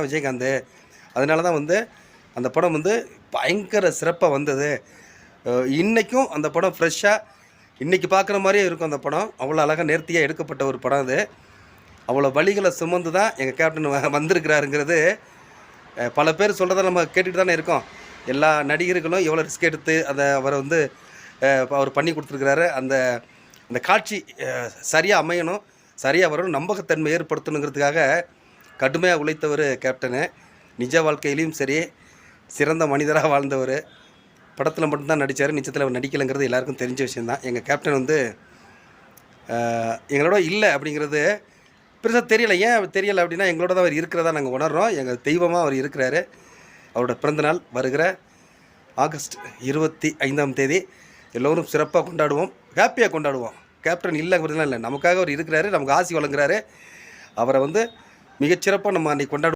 விஜயகாந்த். அதனால தான் வந்து அந்த படம் வந்து பயங்கர சிறப்பாக வந்தது. இன்றைக்கும் அந்த படம் ஃப்ரெஷ்ஷாக இன்றைக்கி பார்க்குற மாதிரியே இருக்கும். அந்த படம் அவ்வளோ அழகாக நேர்த்தியாக எடுக்கப்பட்ட ஒரு படம் அது. அவ்வளோ வழிகளை சுமந்து தான் எங்கள் கேப்டன் வந்திருக்கிறாருங்கிறது பல பேர் சொல்கிறத நம்ம கேட்டுகிட்டு தானே இருக்கோம். எல்லா நடிகர்களும் எவ்வளோ ரிஸ்க் எடுத்து அதை அவரை வந்து அவர் பண்ணி கொடுத்துருக்கிறாரு. அந்த அந்த காட்சி சரியாக அமையணும், சரியாக வரணும், நம்பகத்தன்மை ஏற்படுத்தணுங்கிறதுக்காக கடுமையாக உழைத்தவர் கேப்டனு. நிஜ வாழ்க்கையிலையும் சரி சிறந்த மனிதராக வாழ்ந்தவர். படத்தில் மட்டும்தான் நடித்தார், நிச்சயத்தில் அவர் நடிக்கலைங்கிறது எல்லாருக்கும் தெரிஞ்ச விஷயந்தான். எங்கள் கேப்டன் வந்து எங்களோட இல்லை அப்படிங்கிறது பெருசாக தெரியலை. ஏன் தெரியலை அப்படின்னா எங்களோட தான் அவர் இருக்கிறதா நாங்கள் உணர்கிறோம். எங்கள் தெய்வமாக அவர் இருக்கிறாரு. அவரோட பிறந்தநாள் வருகிற ஆகஸ்ட் 25ஆம் தேதி எல்லோரும் சிறப்பாக கொண்டாடுவோம், ஹாப்பியாக கொண்டாடுவோம். கேப்டன் இல்லைங்கிறதுலாம் இல்லை, நமக்காக அவர் இருக்கிறாரு, நமக்கு ஆசி வழங்குறாரு. அவரை வந்து மிகச்சிறப்பாக நம்ம அன்றைக்கி கொண்டாடுவோம்.